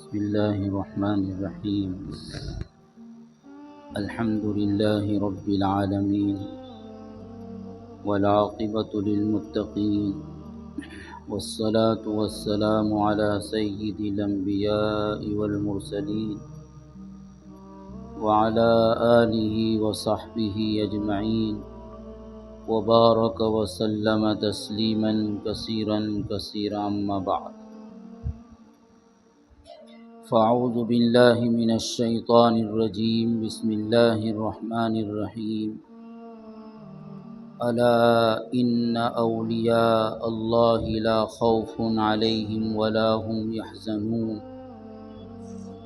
بسم الله الرحمن الرحيم. الحمد لله رب العالمين والعاقبة للمتقين والصلاة والسلام على سيد الأنبياء والمرسلين وعلى آله وصحبه أجمعين وبارك وسلم تسليما كثيرا أما بعد. فاعوذ بالله من الشيطان الرجيم. بسم الله الرحمن الرحيم. ألا إن أولياء الله لا خوف عليهم ولا هم يحزنون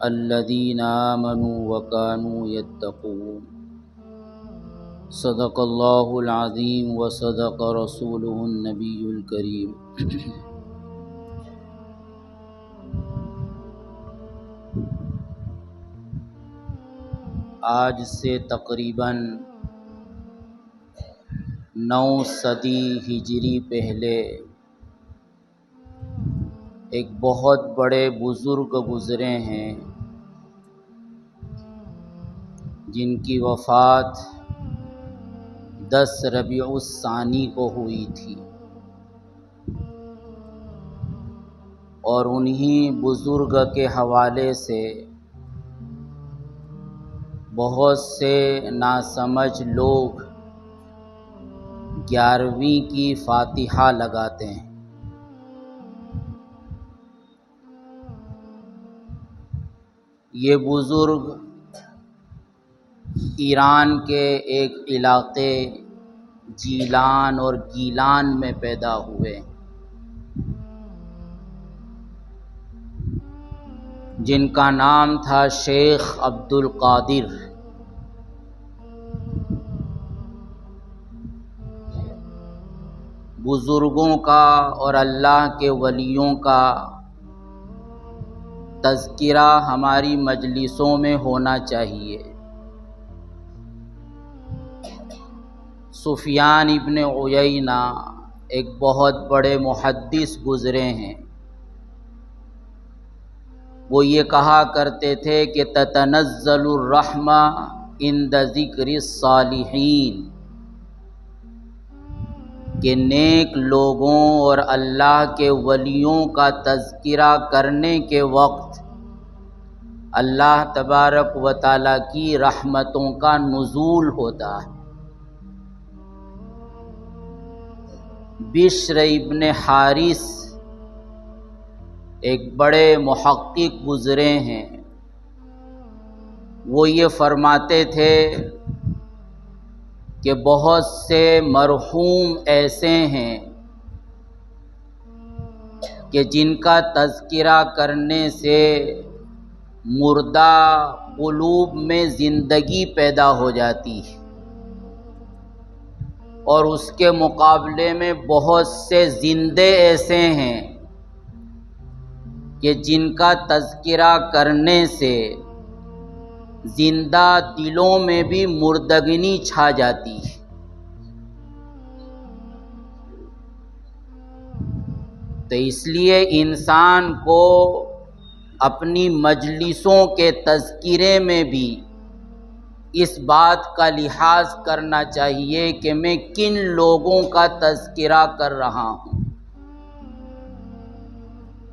الذين آمنوا وكانوا يتقون. صدق الله العظيم وصدق رسوله النبي الكريم. آج سے تقریباً 9 صدی ہجری پہلے ایک بہت بڑے بزرگ گزرے ہیں جن کی وفات 10 ربیع الثانی کو ہوئی تھی، اور انہی بزرگ کے حوالے سے بہت سے ناسمجھ لوگ 11ویں کی فاتحہ لگاتے ہیں. یہ بزرگ ایران کے ایک علاقے جیلان اور گیلان میں پیدا ہوئے، جن کا نام تھا شیخ عبد القادر. بزرگوں کا اور اللہ کے ولیوں کا تذکرہ ہماری مجلسوں میں ہونا چاہیے. سفیان ابن عیینہ ایک بہت بڑے محدث گزرے ہیں. وہ یہ کہا کرتے تھے کہ تتنزل الرحمہ عند ذکر الصالحین، کہ نیک لوگوں اور اللہ کے ولیوں کا تذکرہ کرنے کے وقت اللہ تبارک و تعالیٰ کی رحمتوں کا نزول ہوتا ہے. بشر ابن حارث ایک بڑے محقق گزرے ہیں. وہ یہ فرماتے تھے کہ بہت سے مرحوم ایسے ہیں کہ جن کا تذکرہ کرنے سے مردہ قلوب میں زندگی پیدا ہو جاتی ہے، اور اس کے مقابلے میں بہت سے زندے ایسے ہیں کہ جن کا تذکرہ کرنے سے زندہ دلوں میں بھی مردگنی چھا جاتی ہے. تو اس لیے انسان کو اپنی مجلسوں کے تذکرے میں بھی اس بات کا لحاظ کرنا چاہیے کہ میں کن لوگوں کا تذکرہ کر رہا ہوں.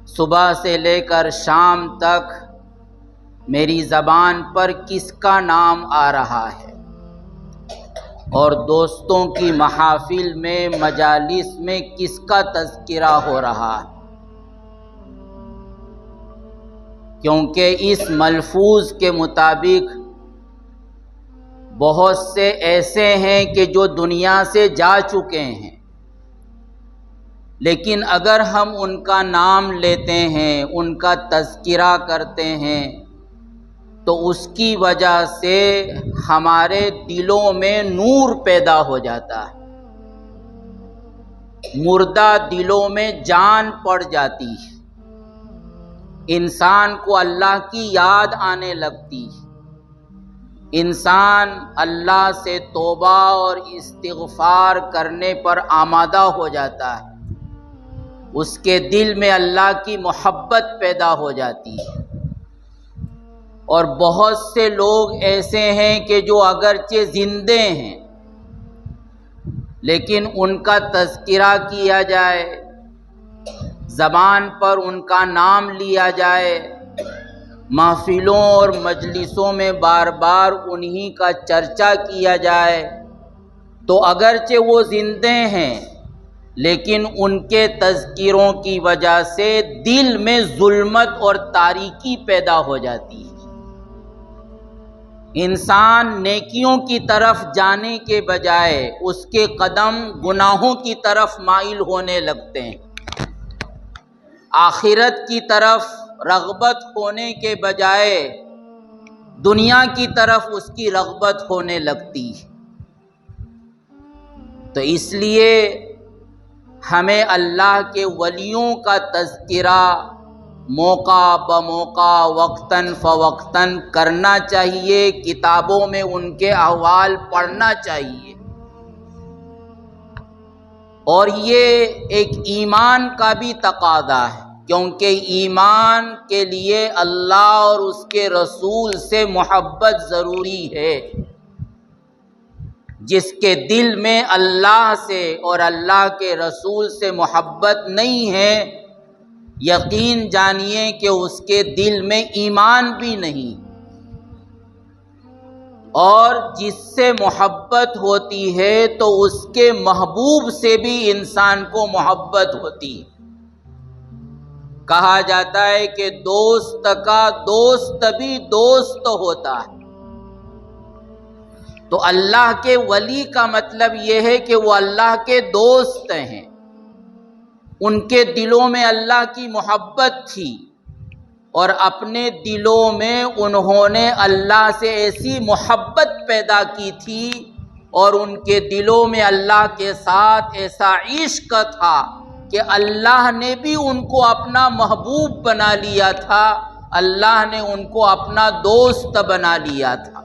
صبح سے لے کر شام تک میری زبان پر کس کا نام آ رہا ہے، اور دوستوں کی محافل میں مجالس میں کس کا تذکرہ ہو رہا ہے. کیونکہ اس ملفوظ کے مطابق بہت سے ایسے ہیں کہ جو دنیا سے جا چکے ہیں، لیکن اگر ہم ان کا نام لیتے ہیں، ان کا تذکرہ کرتے ہیں، تو اس کی وجہ سے ہمارے دلوں میں نور پیدا ہو جاتا ہے، مردہ دلوں میں جان پڑ جاتی ہے، انسان کو اللہ کی یاد آنے لگتی ہے، انسان اللہ سے توبہ اور استغفار کرنے پر آمادہ ہو جاتا ہے، اس کے دل میں اللہ کی محبت پیدا ہو جاتی ہے. اور بہت سے لوگ ایسے ہیں کہ جو اگرچہ زندے ہیں لیکن ان کا تذکرہ کیا جائے، زبان پر ان کا نام لیا جائے، محفلوں اور مجلسوں میں بار بار انہی کا چرچا کیا جائے، تو اگرچہ وہ زندے ہیں لیکن ان کے تذکروں کی وجہ سے دل میں ظلمت اور تاریکی پیدا ہو جاتی ہے۔ انسان نیکیوں کی طرف جانے کے بجائے اس کے قدم گناہوں کی طرف مائل ہونے لگتے ہیں، آخرت کی طرف رغبت ہونے کے بجائے دنیا کی طرف اس کی رغبت ہونے لگتی ہے۔ تو اس لیے ہمیں اللہ کے ولیوں کا تذکرہ موقع بموقع وقتاً فوقتاً کرنا چاہیے، کتابوں میں ان کے احوال پڑھنا چاہیے، اور یہ ایک ایمان کا بھی تقاضا ہے، کیونکہ ایمان کے لیے اللہ اور اس کے رسول سے محبت ضروری ہے۔ جس کے دل میں اللہ سے اور اللہ کے رسول سے محبت نہیں ہے، یقین جانیے کہ اس کے دل میں ایمان بھی نہیں، اور جس سے محبت ہوتی ہے تو اس کے محبوب سے بھی انسان کو محبت ہوتی ہے۔ کہا جاتا ہے کہ دوست کا دوست بھی دوست ہوتا ہے۔ تو اللہ کے ولی کا مطلب یہ ہے کہ وہ اللہ کے دوست ہیں، ان کے دلوں میں اللہ کی محبت تھی، اور اپنے دلوں میں انہوں نے اللہ سے ایسی محبت پیدا کی تھی، اور ان کے دلوں میں اللہ کے ساتھ ایسا عشق تھا کہ اللہ نے بھی ان کو اپنا محبوب بنا لیا تھا، اللہ نے ان کو اپنا دوست بنا لیا تھا۔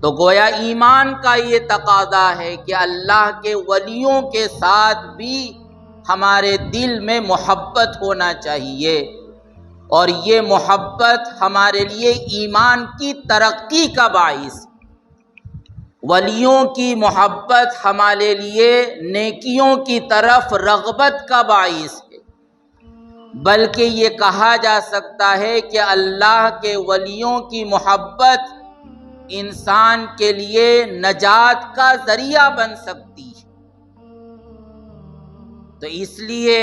تو گویا ایمان کا یہ تقاضا ہے کہ اللہ کے ولیوں کے ساتھ بھی ہمارے دل میں محبت ہونا چاہیے، اور یہ محبت ہمارے لیے ایمان کی ترقی کا باعث ہے۔ ولیوں کی محبت ہمارے لیے نیکیوں کی طرف رغبت کا باعث ہے، بلکہ یہ کہا جا سکتا ہے کہ اللہ کے ولیوں کی محبت انسان کے لیے نجات کا ذریعہ بن سکتی ہے۔ تو اس لیے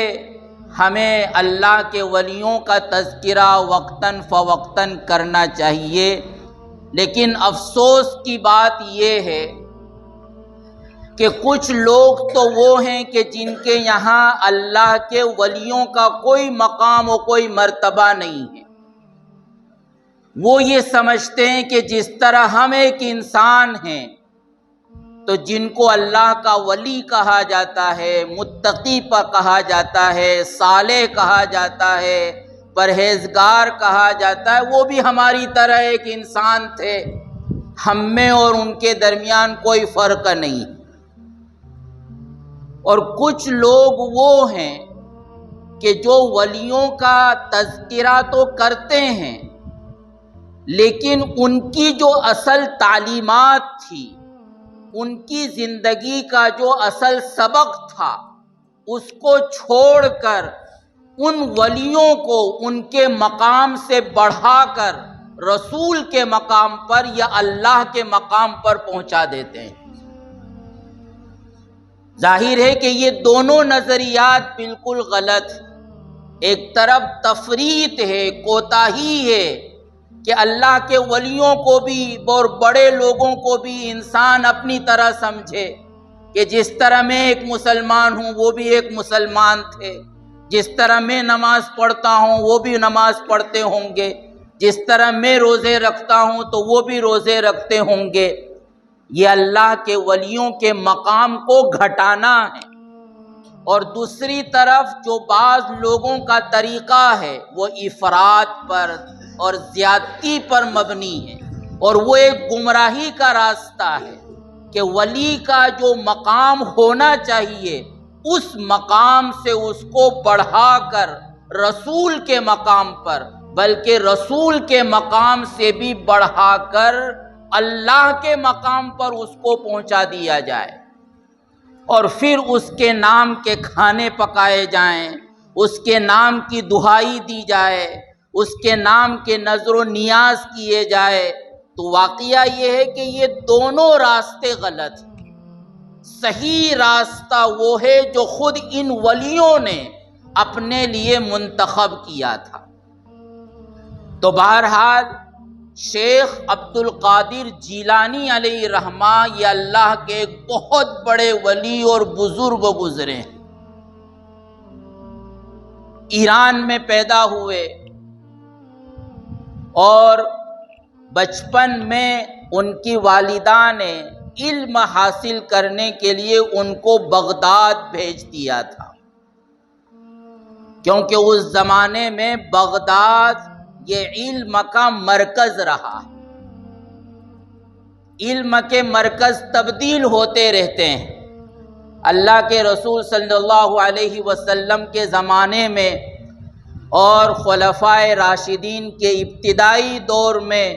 ہمیں اللہ کے ولیوں کا تذکرہ وقتاً فوقتاً کرنا چاہیے، لیکن افسوس کی بات یہ ہے کہ کچھ لوگ تو وہ ہیں کہ جن کے یہاں اللہ کے ولیوں کا کوئی مقام و کوئی مرتبہ نہیں ہے۔ وہ یہ سمجھتے ہیں کہ جس طرح ہم ایک انسان ہیں تو جن کو اللہ کا ولی کہا جاتا ہے، متقی پر کہا جاتا ہے، صالح کہا جاتا ہے، پرہیزگار کہا جاتا ہے، وہ بھی ہماری طرح ایک انسان تھے، ہم میں اور ان کے درمیان کوئی فرق نہیں۔ اور کچھ لوگ وہ ہیں کہ جو ولیوں کا تذکرہ تو کرتے ہیں، لیکن ان کی جو اصل تعلیمات تھی، ان کی زندگی کا جو اصل سبق تھا، اس کو چھوڑ کر ان ولیوں کو ان کے مقام سے بڑھا کر رسول کے مقام پر یا اللہ کے مقام پر پہنچا دیتے ہیں۔ ظاہر ہے کہ یہ دونوں نظریات بالکل غلط ہیں۔ ایک طرف تفریط ہے، کوتاہی ہے کہ اللہ کے ولیوں کو بھی اور بڑے لوگوں کو بھی انسان اپنی طرح سمجھے کہ جس طرح میں ایک مسلمان ہوں وہ بھی ایک مسلمان تھے، جس طرح میں نماز پڑھتا ہوں وہ بھی نماز پڑھتے ہوں گے، جس طرح میں روزے رکھتا ہوں تو وہ بھی روزے رکھتے ہوں گے۔ یہ اللہ کے ولیوں کے مقام کو گھٹانا ہے۔ اور دوسری طرف جو بعض لوگوں کا طریقہ ہے وہ افراط پر اور زیادتی پر مبنی ہے، اور وہ ایک گمراہی کا راستہ ہے کہ ولی کا جو مقام ہونا چاہیے اس مقام سے اس کو بڑھا کر رسول کے مقام پر بلکہ رسول کے مقام سے بھی بڑھا کر اللہ کے مقام پر اس کو پہنچا دیا جائے، اور پھر اس کے نام کے کھانے پکائے جائیں، اس کے نام کی دہائی دی جائے، اس کے نام کے نذر و نیاز کیے جائے، تو واقعہ یہ ہے کہ یہ دونوں راستے غلط ہیں۔ صحیح راستہ وہ ہے جو خود ان ولیوں نے اپنے لیے منتخب کیا تھا۔ تو بہرحال شیخ عبد القادر جیلانی علیہ رحمہ یہ اللہ کے ایک بہت بڑے ولی اور بزرگ گزرے ہیں۔ ایران میں پیدا ہوئے اور بچپن میں ان کی والدہ نے علم حاصل کرنے کے لیے ان کو بغداد بھیج دیا تھا، کیونکہ اس زمانے میں بغداد یہ علم کا مرکز رہا۔ علم کے مرکز تبدیل ہوتے رہتے ہیں۔ اللہ کے رسول صلی اللہ علیہ وسلم کے زمانے میں اور خلفائے راشدین کے ابتدائی دور میں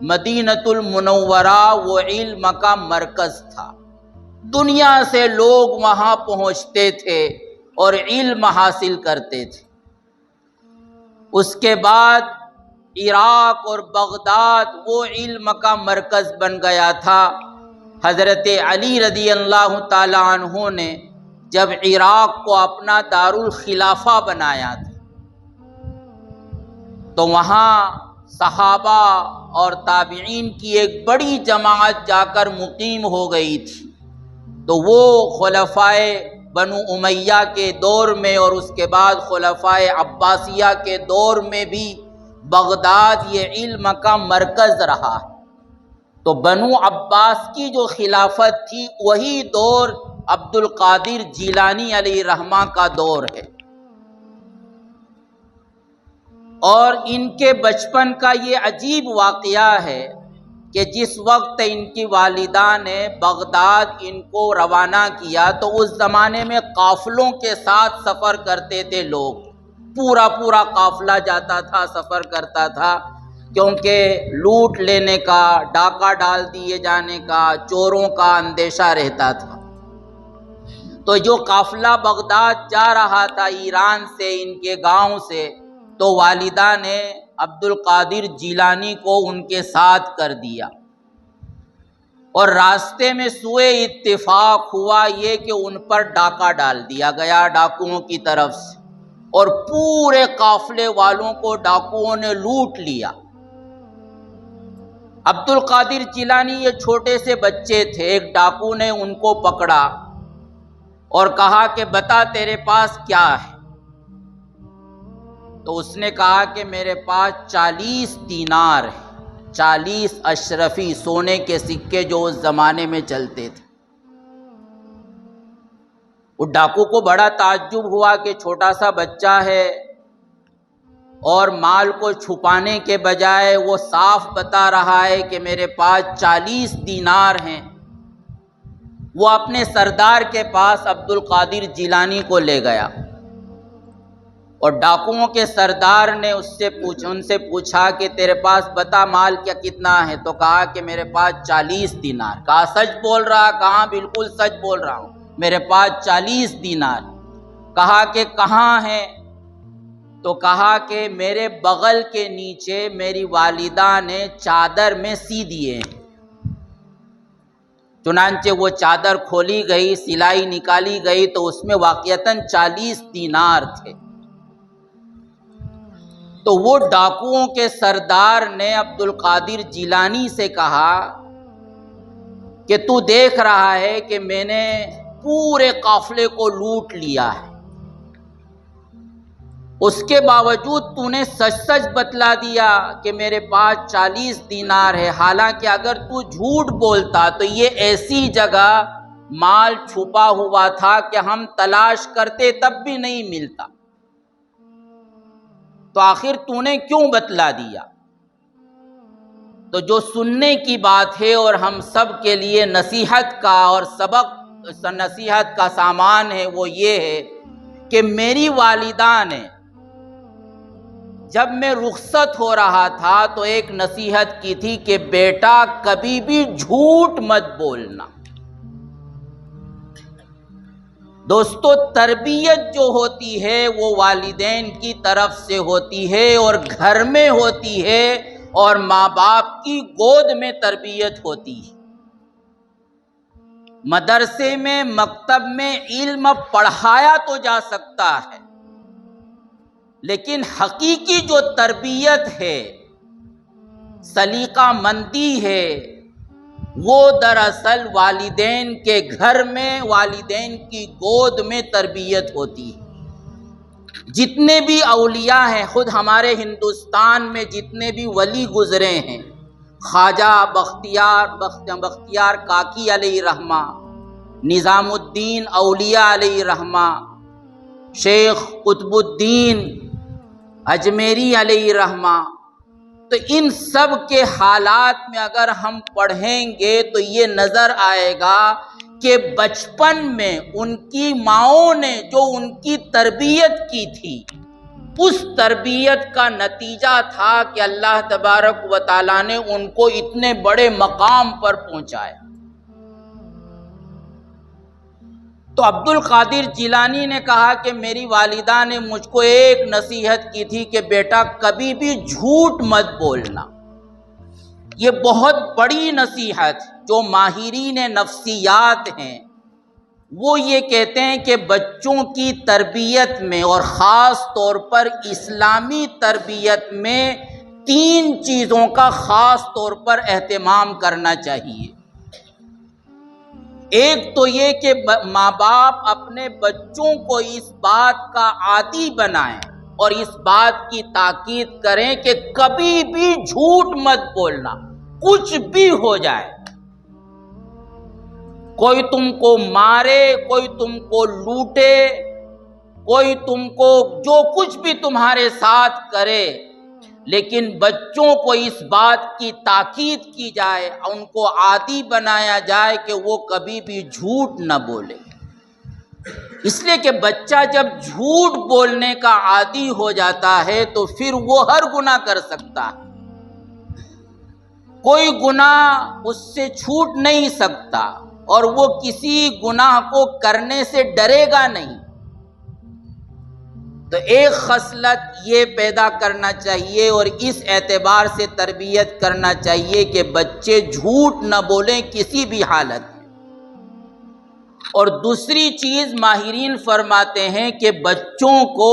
مدینۃ المنورہ وہ علم کا مرکز تھا۔ دنیا سے لوگ وہاں پہنچتے تھے اور علم حاصل کرتے تھے۔ اس کے بعد عراق اور بغداد وہ علم کا مرکز بن گیا تھا۔ حضرت علی رضی اللہ تعالی عنہ نے جب عراق کو اپنا دارالخلافہ بنایا تھا تو وہاں صحابہ اور تابعین کی ایک بڑی جماعت جا کر مقیم ہو گئی تھی۔ تو وہ خلفائے بنو امیہ کے دور میں اور اس کے بعد خلفائے عباسیہ کے دور میں بھی بغداد یہ علم کا مرکز رہا۔ تو بنو عباس کی جو خلافت تھی وہی دور عبد القادر جیلانی علیہ رحمہ کا دور ہے۔ اور ان کے بچپن کا یہ عجیب واقعہ ہے کہ جس وقت ان کی والدہ نے بغداد ان کو روانہ کیا تو اس زمانے میں قافلوں کے ساتھ سفر کرتے تھے لوگ، پورا پورا قافلہ جاتا تھا، سفر کرتا تھا، کیونکہ لوٹ لینے کا، ڈاکہ ڈال دیے جانے کا، چوروں کا اندیشہ رہتا تھا۔ تو جو قافلہ بغداد جا رہا تھا ایران سے، ان کے گاؤں سے، تو والدہ نے عبد القادر جیلانی کو ان کے ساتھ کر دیا، اور راستے میں سوء اتفاق ہوا یہ کہ ان پر ڈاکہ ڈال دیا گیا ڈاکوؤں کی طرف سے، اور پورے قافلے والوں کو ڈاکوؤں نے لوٹ لیا۔ عبد القادر جیلانی یہ چھوٹے سے بچے تھے، ایک ڈاکو نے ان کو پکڑا اور کہا کہ بتا تیرے پاس کیا ہے؟ تو اس نے کہا کہ میرے پاس 40 دینار ہے، 40 اشرفی سونے کے سکے جو اس زمانے میں چلتے تھے۔ وہ ڈاکو کو بڑا تعجب ہوا کہ چھوٹا سا بچہ ہے اور مال کو چھپانے کے بجائے وہ صاف بتا رہا ہے کہ میرے پاس 40 دینار ہیں۔ وہ اپنے سردار کے پاس عبد القادر جیلانی کو لے گیا، اور ڈاکوؤں کے سردار نے ان سے پوچھا کہ تیرے پاس بتا مال کیا کتنا ہے؟ تو کہا کہ میرے پاس 40 دینار۔ کہا سچ بول رہا؟ کہا بالکل سچ بول رہا ہوں، میرے پاس 40 دینار۔ کہا کہ کہاں ہے؟ تو کہا کہ میرے بغل کے نیچے میری والدہ نے چادر میں سی دیے ہیں۔ چنانچہ وہ چادر کھولی گئی، سلائی نکالی گئی تو اس میں واقعتاً 40 دینار تھے۔ تو وہ ڈاکوؤں کے سردار نے عبد القادر جیلانی سے کہا کہ تو دیکھ رہا ہے کہ میں نے پورے قافلے کو لوٹ لیا ہے، اس کے باوجود تو نے سچ سچ بتلا دیا کہ میرے پاس 40 دینار ہے، حالانکہ اگر تو جھوٹ بولتا تو یہ ایسی جگہ مال چھپا ہوا تھا کہ ہم تلاش کرتے تب بھی نہیں ملتا، تو آخر تو نے کیوں بتلا دیا؟ تو جو سننے کی بات ہے اور ہم سب کے لیے نصیحت کا اور نصیحت کا سامان ہے وہ یہ ہے کہ میری والدہ نے جب میں رخصت ہو رہا تھا تو ایک نصیحت کی تھی کہ بیٹا کبھی بھی جھوٹ مت بولنا۔ دوستو، تربیت جو ہوتی ہے وہ والدین کی طرف سے ہوتی ہے اور گھر میں ہوتی ہے اور ماں باپ کی گود میں تربیت ہوتی ہے۔ مدرسے میں، مکتب میں علم پڑھایا تو جا سکتا ہے، لیکن حقیقی جو تربیت ہے، سلیقہ مندی ہے، وہ دراصل والدین کے گھر میں، والدین کی گود میں تربیت ہوتی ہے۔ جتنے بھی اولیاء ہیں، خود ہمارے ہندوستان میں جتنے بھی ولی گزرے ہیں، خواجہ بختیار کاکی علیہ رحمہ، نظام الدین اولیاء علیہ رحمہ، شیخ قطب الدین اجمیری علیہ رحمہ، تو ان سب کے حالات میں اگر ہم پڑھیں گے تو یہ نظر آئے گا کہ بچپن میں ان کی ماؤں نے جو ان کی تربیت کی تھی، اس تربیت کا نتیجہ تھا کہ اللہ تبارک و تعالیٰ نے ان کو اتنے بڑے مقام پر پہنچایا۔ تو عبد القادر جیلانی نے کہا کہ میری والدہ نے مجھ کو ایک نصیحت کی تھی کہ بیٹا کبھی بھی جھوٹ مت بولنا۔ یہ بہت بڑی نصیحت، جو ماہرین نفسیات ہیں وہ یہ کہتے ہیں کہ بچوں کی تربیت میں اور خاص طور پر اسلامی تربیت میں 3 چیزوں کا خاص طور پر اہتمام کرنا چاہیے۔ ایک تو یہ کہ ماں باپ اپنے بچوں کو اس بات کا عادی بنائیں اور اس بات کی تاکید کریں کہ کبھی بھی جھوٹ مت بولنا، کچھ بھی ہو جائے، کوئی تم کو مارے، کوئی تم کو لوٹے، کوئی تم کو جو کچھ بھی تمہارے ساتھ کرے، لیکن بچوں کو اس بات کی تاکید کی جائے، ان کو عادی بنایا جائے کہ وہ کبھی بھی جھوٹ نہ بولے۔ اس لیے کہ بچہ جب جھوٹ بولنے کا عادی ہو جاتا ہے تو پھر وہ ہر گناہ کر سکتا ہے، کوئی گناہ اس سے چھوٹ نہیں سکتا اور وہ کسی گناہ کو کرنے سے ڈرے گا نہیں۔ تو ایک خصلت یہ پیدا کرنا چاہیے اور اس اعتبار سے تربیت کرنا چاہیے کہ بچے جھوٹ نہ بولیں کسی بھی حالت میں۔ اور دوسری چیز ماہرین فرماتے ہیں کہ بچوں کو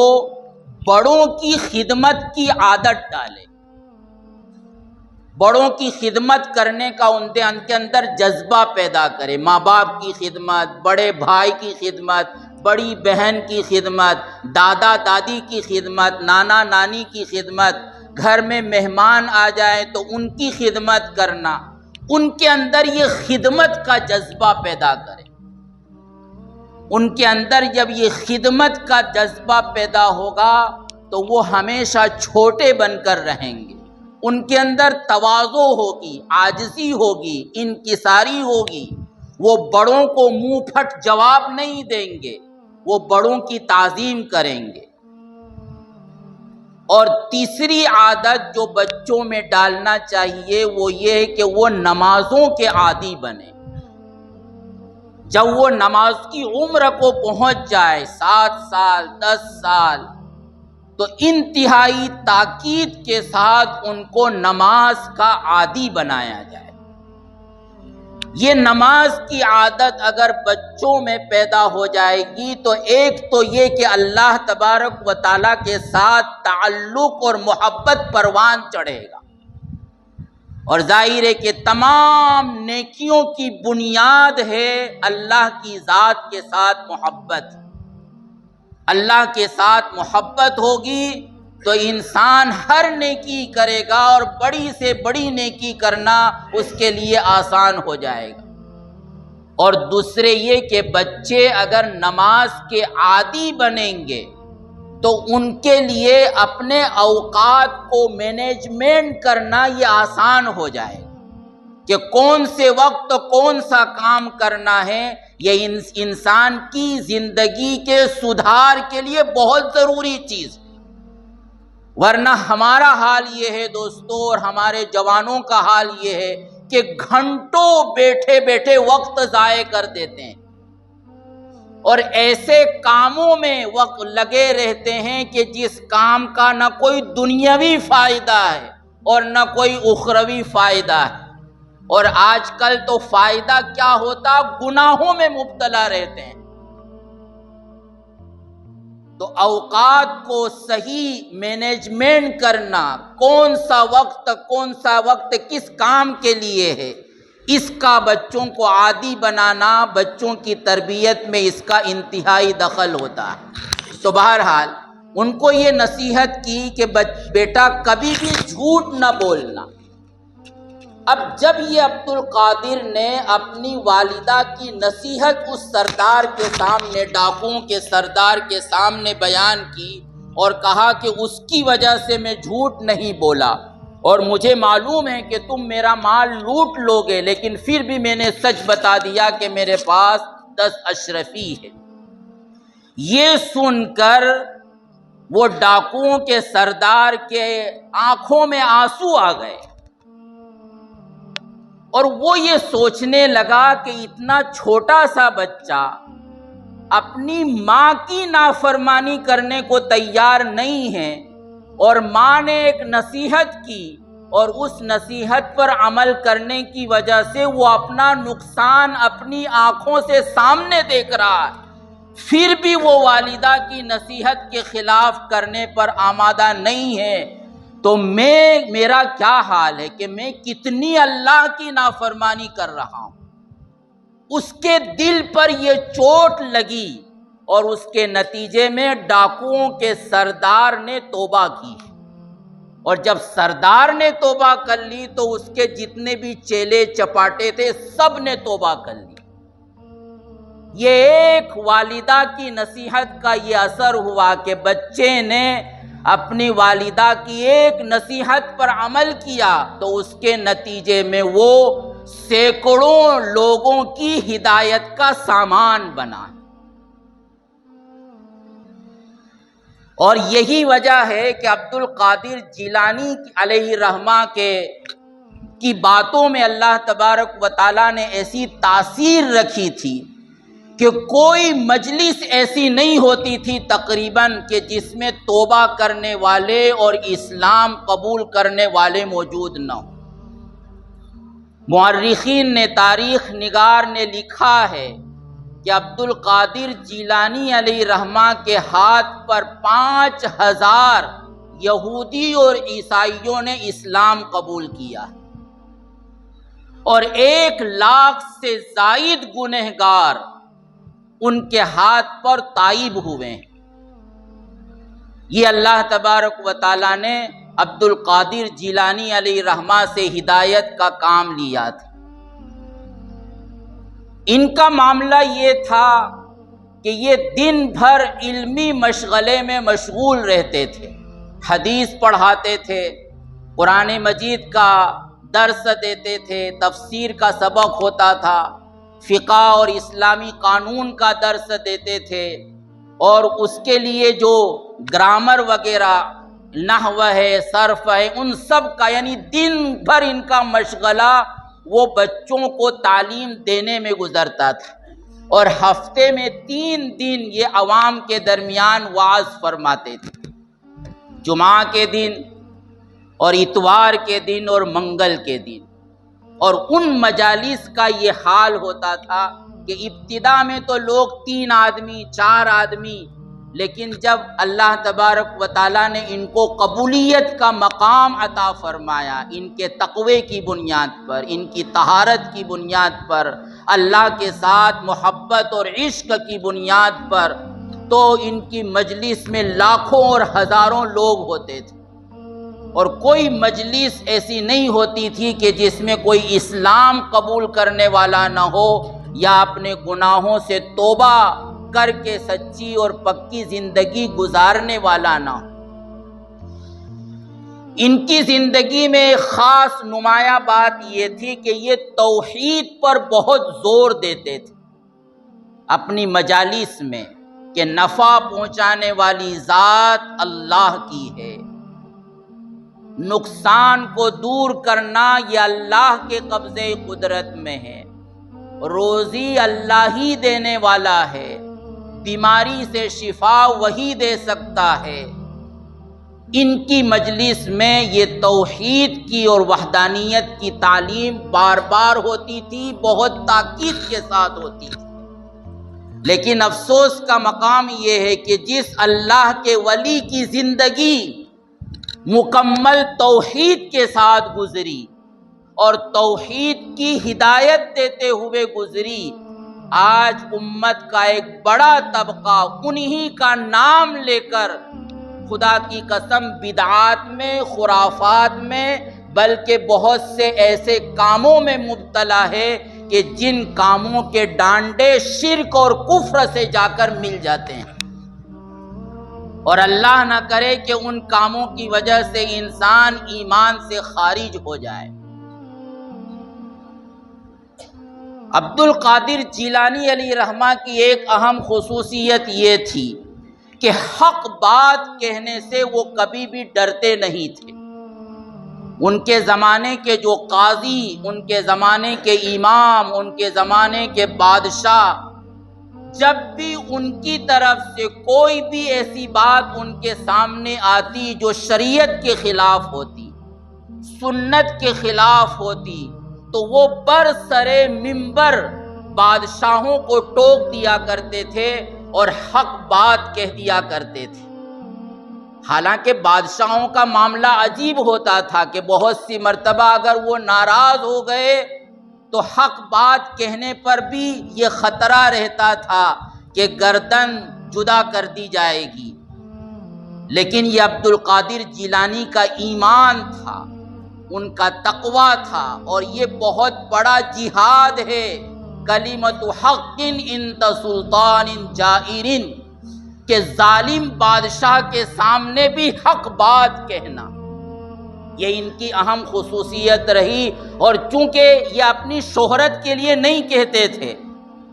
بڑوں کی خدمت کی عادت ڈالیں، بڑوں کی خدمت کرنے کا ان کے اندر جذبہ پیدا کرے، ماں باپ کی خدمت، بڑے بھائی کی خدمت، بڑی بہن کی خدمت، دادا دادی کی خدمت، نانا نانی کی خدمت، گھر میں مہمان آ جائیں تو ان کی خدمت کرنا، ان کے اندر یہ خدمت کا جذبہ پیدا کرے۔ ان کے اندر جب یہ خدمت کا جذبہ پیدا ہوگا تو وہ ہمیشہ چھوٹے بن کر رہیں گے، ان کے اندر تواضع ہوگی، عاجزی ہوگی، انکساری ہوگی، وہ بڑوں کو منہ پھٹ جواب نہیں دیں گے، وہ بڑوں کی تعظیم کریں گے۔ اور تیسری عادت جو بچوں میں ڈالنا چاہیے وہ یہ ہے کہ وہ نمازوں کے عادی بنے۔ جب وہ نماز کی عمر کو پہنچ جائے 7 سال 10 سال تو انتہائی تاکید کے ساتھ ان کو نماز کا عادی بنایا جائے۔ یہ نماز کی عادت اگر بچوں میں پیدا ہو جائے گی تو ایک تو یہ کہ اللہ تبارک و تعالیٰ کے ساتھ تعلق اور محبت پروان چڑھے گا، اور ظاہر ہے کہ تمام نیکیوں کی بنیاد ہے اللہ کی ذات کے ساتھ محبت۔ اللہ کے ساتھ محبت ہوگی تو انسان ہر نیکی کرے گا اور بڑی سے بڑی نیکی کرنا اس کے لیے آسان ہو جائے گا۔ اور دوسرے یہ کہ بچے اگر نماز کے عادی بنیں گے تو ان کے لیے اپنے اوقات کو مینجمنٹ کرنا یہ آسان ہو جائے گا کہ کون سے وقت کون سا کام کرنا ہے۔ یہ انسان کی زندگی کے سدھار کے لیے بہت ضروری چیز ہے۔ ورنہ ہمارا حال یہ ہے دوستو، اور ہمارے جوانوں کا حال یہ ہے کہ گھنٹوں بیٹھے بیٹھے وقت ضائع کر دیتے ہیں اور ایسے کاموں میں وقت لگے رہتے ہیں کہ جس کام کا نہ کوئی دنیاوی فائدہ ہے اور نہ کوئی اخروی فائدہ ہے۔ اور آج کل تو فائدہ کیا ہوتا، گناہوں میں مبتلا رہتے ہیں۔ تو اوقات کو صحیح مینجمنٹ کرنا، کون سا وقت کس کام کے لیے ہے، اس کا بچوں کو عادی بنانا، بچوں کی تربیت میں اس کا انتہائی دخل ہوتا ہے۔ تو بہرحال ان کو یہ نصیحت کی کہ بیٹا کبھی بھی جھوٹ نہ بولنا۔ اب جب یہ عبد القادر نے اپنی والدہ کی نصیحت اس سردار کے سامنے، ڈاکوؤں کے سردار کے سامنے بیان کی اور کہا کہ اس کی وجہ سے میں جھوٹ نہیں بولا، اور مجھے معلوم ہے کہ تم میرا مال لوٹ لوگے، لیکن پھر بھی میں نے سچ بتا دیا کہ میرے پاس 10 اشرفی ہے۔ یہ سن کر وہ ڈاکوؤں کے سردار کے آنکھوں میں آنسو آ گئے، اور وہ یہ سوچنے لگا کہ اتنا چھوٹا سا بچہ اپنی ماں کی نافرمانی کرنے کو تیار نہیں ہے، اور ماں نے ایک نصیحت کی اور اس نصیحت پر عمل کرنے کی وجہ سے وہ اپنا نقصان اپنی آنکھوں سے سامنے دیکھ رہا ہے، پھر بھی وہ والدہ کی نصیحت کے خلاف کرنے پر آمادہ نہیں ہے، تو میرا کیا حال ہے کہ میں کتنی اللہ کی نافرمانی کر رہا ہوں۔ اس کے دل پر یہ چوٹ لگی اور اس کے نتیجے میں ڈاکوؤں کے سردار نے توبہ کی، اور جب سردار نے توبہ کر لی تو اس کے جتنے بھی چیلے چپاٹے تھے سب نے توبہ کر لی۔ یہ ایک والدہ کی نصیحت کا یہ اثر ہوا کہ بچے نے اپنی والدہ کی ایک نصیحت پر عمل کیا، تو اس کے نتیجے میں وہ سینکڑوں لوگوں کی ہدایت کا سامان بنا۔ اور یہی وجہ ہے کہ عبد القادر جیلانی علیہ رحمہ کی باتوں میں اللہ تبارک و تعالیٰ نے ایسی تاثیر رکھی تھی کہ کوئی مجلس ایسی نہیں ہوتی تھی تقریباً کہ جس میں توبہ کرنے والے اور اسلام قبول کرنے والے موجود نہ ہوں۔ مورخین نے، تاریخ نگار نے لکھا ہے کہ عبد القادر جیلانی علیہ رحمہ کے ہاتھ پر 5000 یہودی اور عیسائیوں نے اسلام قبول کیا، اور 1,00,000 سے زائد گنہگار ان کے ہاتھ پر تائب ہوئے ہیں۔ یہ اللہ تبارک و تعالیٰ نے عبد القادر جیلانی علیہ رحمہ سے ہدایت کا کام لیا تھا۔ ان کا معاملہ یہ تھا کہ یہ دن بھر علمی مشغلے میں مشغول رہتے تھے، حدیث پڑھاتے تھے، قرآن مجید کا درس دیتے تھے، تفسیر کا سبق ہوتا تھا، فقہ اور اسلامی قانون کا درس دیتے تھے، اور اس کے لیے جو گرامر وغیرہ، نحو ہے، صرف ہے، ان سب کا، یعنی دن بھر ان کا مشغلہ وہ بچوں کو تعلیم دینے میں گزرتا تھا، اور ہفتے میں 3 دن یہ عوام کے درمیان وعظ فرماتے تھے، جمعہ کے دن اور اتوار کے دن اور منگل کے دن۔ اور ان مجالس کا یہ حال ہوتا تھا کہ ابتدا میں تو لوگ 3 آدمی 4 آدمی، لیکن جب اللہ تبارک و تعالیٰ نے ان کو قبولیت کا مقام عطا فرمایا، ان کے تقوی کی بنیاد پر، ان کی طہارت کی بنیاد پر، اللہ کے ساتھ محبت اور عشق کی بنیاد پر، تو ان کی مجلس میں لاکھوں اور ہزاروں لوگ ہوتے تھے، اور کوئی مجلس ایسی نہیں ہوتی تھی کہ جس میں کوئی اسلام قبول کرنے والا نہ ہو یا اپنے گناہوں سے توبہ کر کے سچی اور پکی زندگی گزارنے والا نہ ہو۔ ان کی زندگی میں ایک خاص نمایاں بات یہ تھی کہ یہ توحید پر بہت زور دیتے تھے اپنی مجالس میں، کہ نفع پہنچانے والی ذات اللہ کی ہے، نقصان کو دور کرنا یہ اللہ کے قبضے قدرت میں ہے۔ روزی اللہ ہی دینے والا ہے، بیماری سے شفا وہی دے سکتا ہے۔ ان کی مجلس میں یہ توحید کی اور وحدانیت کی تعلیم بار بار ہوتی تھی، بہت تاکید کے ساتھ ہوتی تھی۔ لیکن افسوس کا مقام یہ ہے کہ جس اللہ کے ولی کی زندگی مکمل توحید کے ساتھ گزری اور توحید کی ہدایت دیتے ہوئے گزری، آج امت کا ایک بڑا طبقہ انہی کا نام لے کر خدا کی قسم بدعات میں، خرافات میں، بلکہ بہت سے ایسے کاموں میں مبتلا ہے کہ جن کاموں کے ڈانڈے شرک اور کفر سے جا کر مل جاتے ہیں، اور اللہ نہ کرے کہ ان کاموں کی وجہ سے انسان ایمان سے خارج ہو جائے۔ عبد القادر جیلانی علیہ رحمہ کی ایک اہم خصوصیت یہ تھی کہ حق بات کہنے سے وہ کبھی بھی ڈرتے نہیں تھے۔ ان کے زمانے کے جو قاضی، ان کے زمانے کے امام، ان کے زمانے کے بادشاہ، جب بھی ان کی طرف سے کوئی بھی ایسی بات ان کے سامنے آتی جو شریعت کے خلاف ہوتی، سنت کے خلاف ہوتی، تو وہ برسرے منبر بادشاہوں کو ٹوک دیا کرتے تھے اور حق بات کہہ دیا کرتے تھے۔ حالانکہ بادشاہوں کا معاملہ عجیب ہوتا تھا کہ بہت سی مرتبہ اگر وہ ناراض ہو گئے تو حق بات کہنے پر بھی یہ خطرہ رہتا تھا کہ گردن جدا کر دی جائے گی۔ لیکن یہ عبد القادر جیلانی کا ایمان تھا، ان کا تقوی تھا، اور یہ بہت بڑا جہاد ہے، کلمت حق انت سلطان جائر، کہ ظالم بادشاہ کے سامنے بھی حق بات کہنا، یہ ان کی اہم خصوصیت رہی۔ اور چونکہ یہ اپنی شہرت کے لیے نہیں کہتے تھے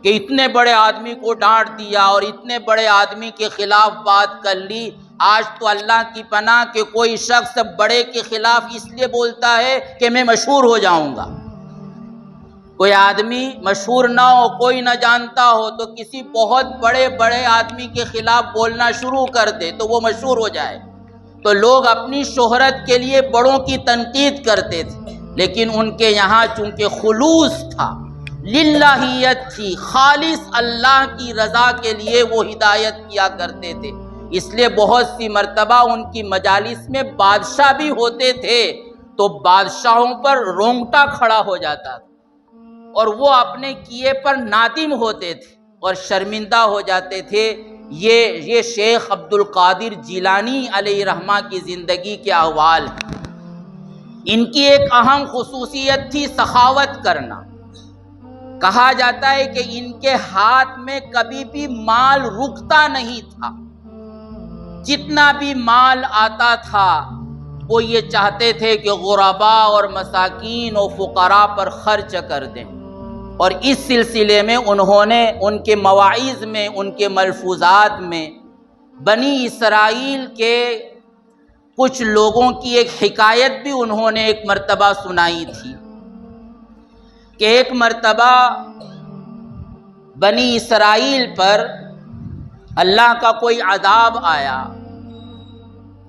کہ اتنے بڑے آدمی کو ڈانٹ دیا اور اتنے بڑے آدمی کے خلاف بات کر لی۔ آج تو اللہ کی پناہ کہ کوئی شخص بڑے کے خلاف اس لیے بولتا ہے کہ میں مشہور ہو جاؤں گا۔ کوئی آدمی مشہور نہ ہو، کوئی نہ جانتا ہو، تو کسی بہت بڑے آدمی کے خلاف بولنا شروع کر دے تو وہ مشہور ہو جائے۔ تو لوگ اپنی شہرت کے لیے بڑوں کی تنقید کرتے تھے، لیکن ان کے یہاں چونکہ خلوص تھا، للہیت تھی، خالص اللہ کی رضا کے لیے وہ ہدایت کیا کرتے تھے۔ اس لیے بہت سی مرتبہ ان کی مجالس میں بادشاہ بھی ہوتے تھے تو بادشاہوں پر رونگٹا کھڑا ہو جاتا تھا، اور وہ اپنے کیے پر نادم ہوتے تھے اور شرمندہ ہو جاتے تھے۔ یہ شیخ عبد القادر جیلانی علیہ رحمہ کی زندگی کے احوال ہیں۔ ان کی ایک اہم خصوصیت تھی سخاوت کرنا۔ کہا جاتا ہے کہ ان کے ہاتھ میں کبھی بھی مال رکتا نہیں تھا، جتنا بھی مال آتا تھا وہ یہ چاہتے تھے کہ غرباء اور مساکین و فقراء پر خرچ کر دیں۔ اور اس سلسلے میں انہوں نے ان کے مواعظ میں، ان کے ملفوظات میں بنی اسرائیل کے کچھ لوگوں کی ایک حکایت بھی انہوں نے ایک مرتبہ سنائی تھی کہ ایک مرتبہ بنی اسرائیل پر اللہ کا کوئی عذاب آیا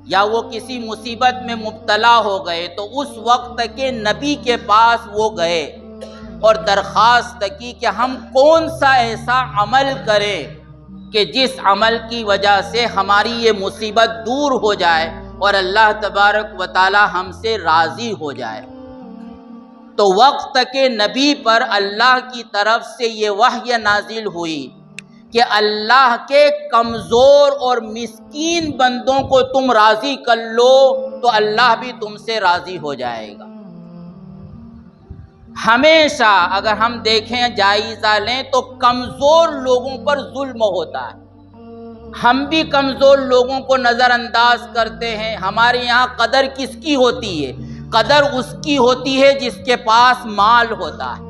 یا وہ کسی مصیبت میں مبتلا ہو گئے، تو اس وقت کے نبی کے پاس وہ گئے اور درخواست کی کہ ہم کون سا ایسا عمل کریں کہ جس عمل کی وجہ سے ہماری یہ مصیبت دور ہو جائے اور اللہ تبارک و تعالی ہم سے راضی ہو جائے۔ تو وقت کے نبی پر اللہ کی طرف سے یہ وحی نازل ہوئی کہ اللہ کے کمزور اور مسکین بندوں کو تم راضی کر لو تو اللہ بھی تم سے راضی ہو جائے گا۔ ہمیشہ اگر ہم دیکھیں، جائزہ لیں تو کمزور لوگوں پر ظلم ہوتا ہے۔ ہم بھی کمزور لوگوں کو نظر انداز کرتے ہیں۔ ہمارے یہاں قدر کس کی ہوتی ہے؟ قدر اس کی ہوتی ہے جس کے پاس مال ہوتا ہے،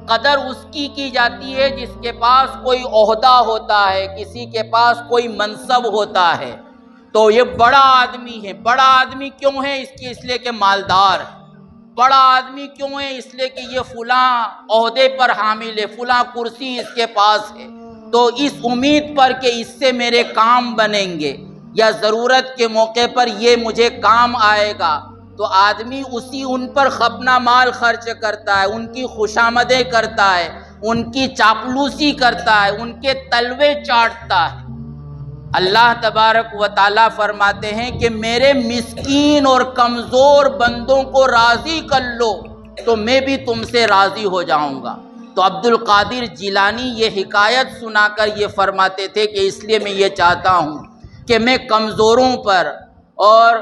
قدر اس کی جاتی ہے جس کے پاس کوئی عہدہ ہوتا ہے، کسی کے پاس کوئی منصب ہوتا ہے۔ تو یہ بڑا آدمی ہے۔ بڑا آدمی کیوں ہے؟ اس لیے کہ مالدار ہے۔ بڑا آدمی کیوں ہے؟ اس لیے کہ یہ فلاں عہدے پر حامل ہے، فلاں کرسی اس کے پاس ہے، تو اس امید پر کہ اس سے میرے کام بنیں گے یا ضرورت کے موقع پر یہ مجھے کام آئے گا، تو آدمی ان پر اپنا مال خرچ کرتا ہے، ان کی خوشامدیں کرتا ہے، ان کی چاپلوسی کرتا ہے، ان کے تلوے چاٹتا ہے۔ اللہ تبارک و تعالیٰ فرماتے ہیں کہ میرے مسکین اور کمزور بندوں کو راضی کر لو تو میں بھی تم سے راضی ہو جاؤں گا۔ تو عبد القادر جیلانی یہ حکایت سنا کر یہ فرماتے تھے کہ اس لیے میں یہ چاہتا ہوں کہ میں کمزوروں پر اور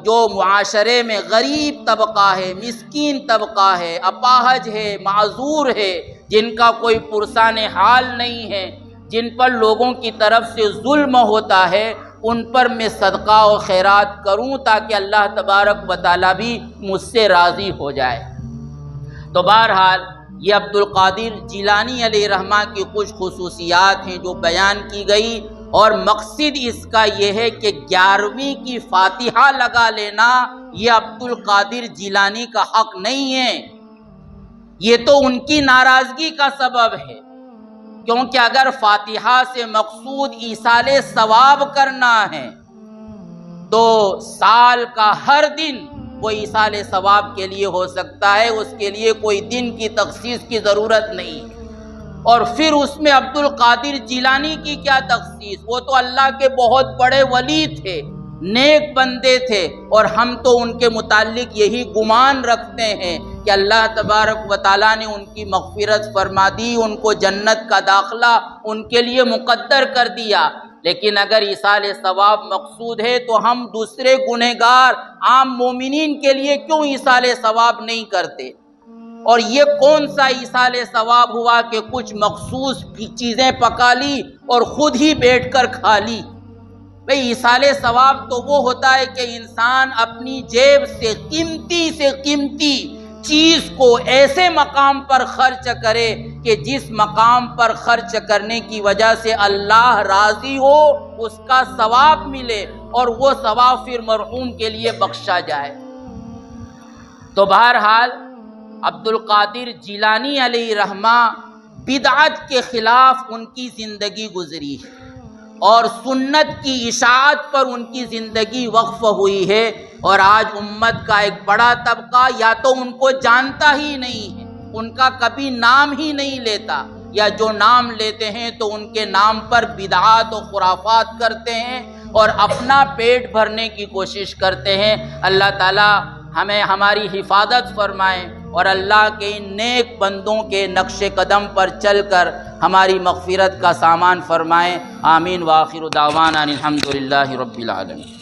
جو معاشرے میں غریب طبقہ ہے، مسکین طبقہ ہے، اپاہج ہے، معذور ہے، جن کا کوئی پرسان حال نہیں ہے، جن پر لوگوں کی طرف سے ظلم ہوتا ہے، ان پر میں صدقہ و خیرات کروں تاکہ اللہ تبارک و تعالیٰ بھی مجھ سے راضی ہو جائے۔ تو بہرحال یہ عبد القادر جیلانی علیہ رحمہ کی کچھ خصوصیات ہیں جو بیان کی گئی، اور مقصد اس کا یہ ہے کہ 11ویں کی فاتحہ لگا لینا یہ عبد القادر جیلانی کا حق نہیں ہے، یہ تو ان کی ناراضگی کا سبب ہے، کیونکہ اگر فاتحہ سے مقصود ایصال ثواب کرنا ہے تو سال کا ہر دن وہ ایصال ثواب کے لیے ہو سکتا ہے، اس کے لیے کوئی دن کی تخصیص کی ضرورت نہیں۔ اور پھر اس میں عبد القادر جیلانی کی کیا تخصیص؟ وہ تو اللہ کے بہت بڑے ولی تھے، نیک بندے تھے، اور ہم تو ان کے متعلق یہی گمان رکھتے ہیں کہ اللہ تبارک و تعالیٰ نے ان کی مغفرت فرما دی، ان کو جنت کا داخلہ ان کے لیے مقدر کر دیا۔ لیکن اگر ایصال ثواب مقصود ہے تو ہم دوسرے گنہگار عام مومنین کے لیے کیوں ایصال ثواب نہیں کرتے؟ اور یہ کون سا ایصال ثواب ہوا کہ کچھ مخصوص چیزیں پکا لی اور خود ہی بیٹھ کر کھا لی؟ بھئی ایصال ثواب تو وہ ہوتا ہے کہ انسان اپنی جیب سے قیمتی چیز کو ایسے مقام پر خرچ کرے کہ جس مقام پر خرچ کرنے کی وجہ سے اللہ راضی ہو، اس کا ثواب ملے، اور وہ ثواب پھر مرحوم کے لیے بخشا جائے۔ تو بہرحال عبد القادر جیلانی علیہ رحمہ بدعت کے خلاف ان کی زندگی گزری ہے، اور سنت کی اشاعت پر ان کی زندگی وقف ہوئی ہے، اور آج امت کا ایک بڑا طبقہ یا تو ان کو جانتا ہی نہیں ہے، ان کا کبھی نام ہی نہیں لیتا، یا جو نام لیتے ہیں تو ان کے نام پر بدعات و خرافات کرتے ہیں اور اپنا پیٹ بھرنے کی کوشش کرتے ہیں۔ اللہ تعالیٰ ہمیں ہماری حفاظت فرمائے، اور اللہ کے ان نیک بندوں کے نقش قدم پر چل کر ہماری مغفرت کا سامان فرمائے۔ آمین۔ وآخر دعوانا الحمدللہ رب العالمین۔